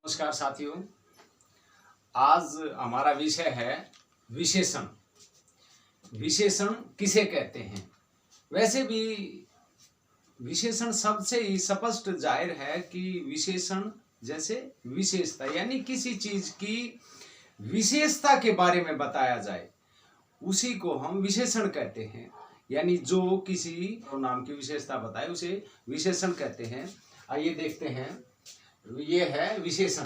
नमस्कार साथियों, आज हमारा विषय है विशेषण। विशेषण किसे कहते हैं? वैसे भी विशेषण शब्द से ही स्पष्ट जाहिर है कि विशेषण जैसे विशेषता यानी किसी चीज की विशेषता के बारे में बताया जाए, उसी को हम विशेषण कहते हैं। यानी जो किसी नाम की विशेषता बताए उसे विशेषण कहते हैं। आइए देखते हैं, ये है विशेषण।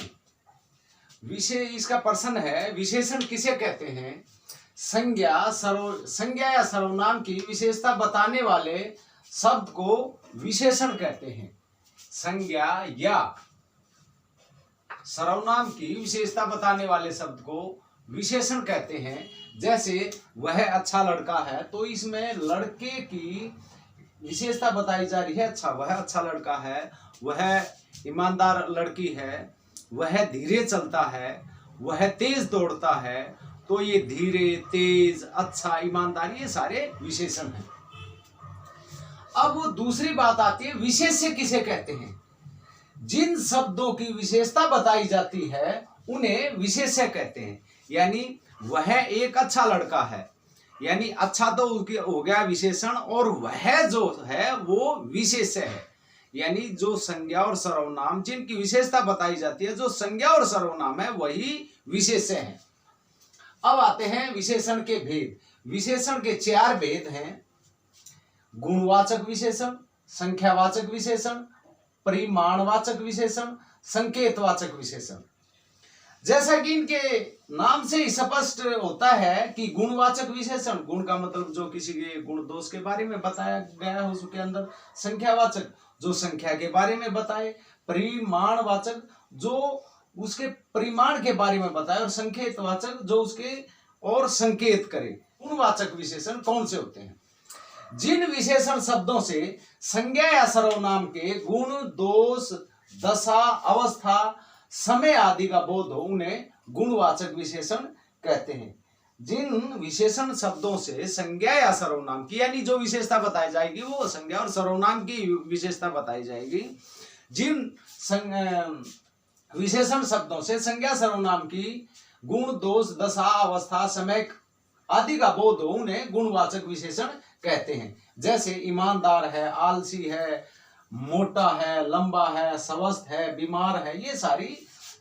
इसका प्रश्न है, विशेषण किसे कहते हैं? संज्ञा या सर्वनाम की विशेषता बताने वाले शब्द को विशेषण कहते हैं। संज्ञा या सर्वनाम की विशेषता बताने वाले शब्द को विशेषण कहते हैं। जैसे वह अच्छा लड़का है, तो इसमें लड़के की विशेषता बताई जा रही है। अच्छा, वह अच्छा लड़का है, वह ईमानदार लड़की है, वह धीरे चलता है, वह तेज दौड़ता है। तो ये धीरे, तेज, अच्छा, ईमानदार, ये सारे विशेषण हैं। अब दूसरी बात आती है, विशेष्य किसे कहते हैं? जिन शब्दों की विशेषता बताई जाती है उन्हें विशेष्य कहते हैं। यानी वह एक अच्छा लड़का है, यानी अच्छा तो हो गया विशेषण, और वह जो है वो विशेष्य है। यानी जो संज्ञा और सर्वनाम जिनकी विशेषता बताई जाती है, जो संज्ञा और सर्वनाम है वही विशेष्य है। अब आते हैं विशेषण के भेद। विशेषण के 4 भेद हैं: गुणवाचक विशेषण, संख्यावाचक विशेषण, परिमाणवाचक विशेषण, संकेतवाचक विशेषण। जैसा कि इनके नाम से ही स्पष्ट होता है कि गुणवाचक विशेषण, गुण का मतलब जो किसी के गुण दोष के बारे में बताया गया है उसके अंदर। संख्यावाचक जो संख्या के बारे में बताए। परिमाणवाचक जो उसके परिमाण के बारे में बताए, और संकेतवाचक जो उसके और संकेत करे। गुणवाचक विशेषण कौन से होते हैं? जिन विशेषण शब्दों से संज्ञा या सर्वनाम के गुण, दोष, दशा, अवस्था, समय आदि का बोध हो उन्हें गुणवाचक विशेषण कहते हैं। जिन विशेषण शब्दों से संज्ञा या सर्वनाम की यानी जो विशेषता बताई जाएगी वो संज्ञा और सर्वनाम की विशेषता बताई जाएगी। जिन विशेषण शब्दों से संज्ञा सर्वनाम की गुण, दोष, दशा, अवस्था, समय आदि का बोध हो उन्हें गुणवाचक विशेषण कहते हैं। जैसे ईमानदार है, आलसी है, मोटा है, लंबा है, स्वस्थ है, बीमार है, ये सारी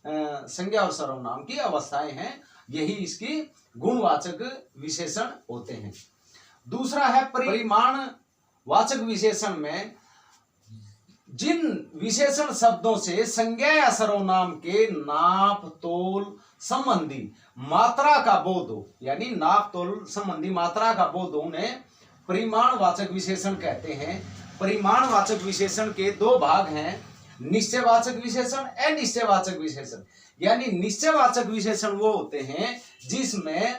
संज्ञा और सर्वनाम की अवस्थाएं हैं। यही इसकी गुणवाचक विशेषण होते हैं। दूसरा है परिमाणवाचक विशेषण में जिन विशेषण शब्दों से संज्ञा या सर्वनाम के नाप, तोल संबंधी मात्रा का बोध हो, यानी नाप, तोल संबंधी मात्रा का बोध हो, उन्हें परिमाणवाचक विशेषण कहते हैं। परिमाणवाचक विशेषण के 2 भाग हैं: निश्चयवाचक विशेषण, अनिश्चयवाचक विशेषण। यानी निश्चयवाचक विशेषण वो होते हैं जिसमें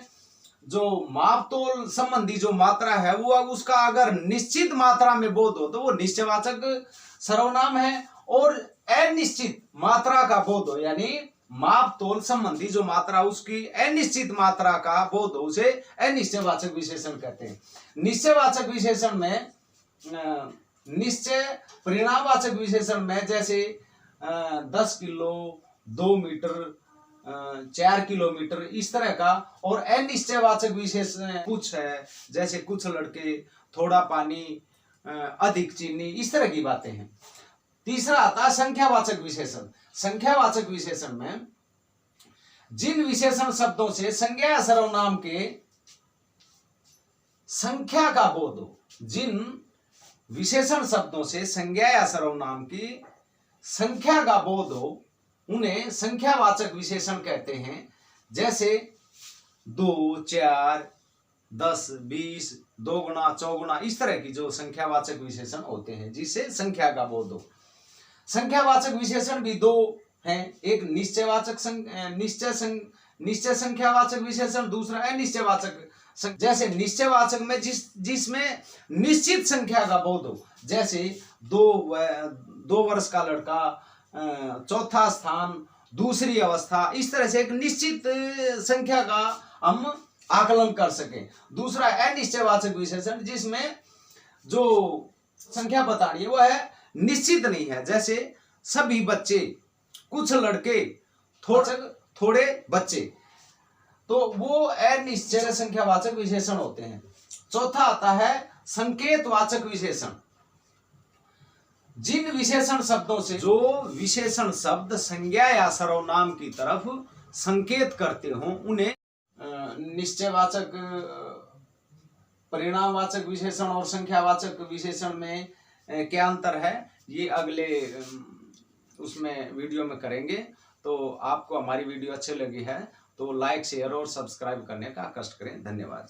जो माप तोल संबंधी जो मात्रा है वो उसका अगर निश्चित मात्रा में बोध हो तो वो निश्चयवाचक सर्वनाम है, और अनिश्चित मात्रा का बोध हो यानी माप तोल संबंधी जो मात्रा उसकी अनिश्चित मात्रा का बोध हो उसे अनिश्चयवाचक विशेषण कहते हैं। निश्चयवाचक विशेषण में निश्चय, परिणामवाचक विशेषण में जैसे 10 किलो, 2 मीटर, 4 किलोमीटर, इस तरह का। और अनिश्चयवाचक विशेषण कुछ है, जैसे कुछ लड़के, थोड़ा पानी, अधिक चीनी, इस तरह की बातें हैं। तीसरा आता है संख्यावाचक विशेषण। संख्यावाचक विशेषण में जिन विशेषण शब्दों से संज्ञा या सर्वनाम के संख्या का बोध हो, जिन विशेषण शब्दों से संज्ञा या सर्वनाम की संख्या का बोध हो उन्हें संख्यावाचक विशेषण कहते हैं। जैसे 2, 4, 10, 20, 2 गुना, 4 गुना, इस तरह की जो संख्यावाचक विशेषण होते हैं जिससे संख्या का बोध हो। संख्यावाचक विशेषण भी 2 हैं, एक निश्चय संख्यावाचक विशेषण, दूसरा अनिश्चयवाचक। जैसे निश्चयवाचक में जिसमें निश्चित संख्या का बोध हो, जैसे 2 वर्ष का लड़का, चौथा स्थान, दूसरी अवस्था, इस तरह से एक निश्चित संख्या का हम आकलन कर सकें। दूसरा अनिश्चयवाचक विशेषण जिसमें जो संख्या बतानी है वो है निश्चित नहीं है, जैसे सभी बच्चे, कुछ लड़के, थोड़े बच्चे, तो वो अनिश्चय संख्यावाचक विशेषण होते हैं। चौथा आता है संकेतवाचक विशेषण। जिन विशेषण शब्दों से, जो विशेषण शब्द संज्ञा या सर्वनाम की तरफ संकेत करते हो, उन्हें निश्चयवाचक, परिणामवाचक विशेषण और संख्यावाचक विशेषण में क्या अंतर है, ये अगले उसमें वीडियो में करेंगे। तो आपको हमारी वीडियो अच्छी लगी है तो लाइक, शेयर और सब्सक्राइब करने का कष्ट करें। धन्यवाद।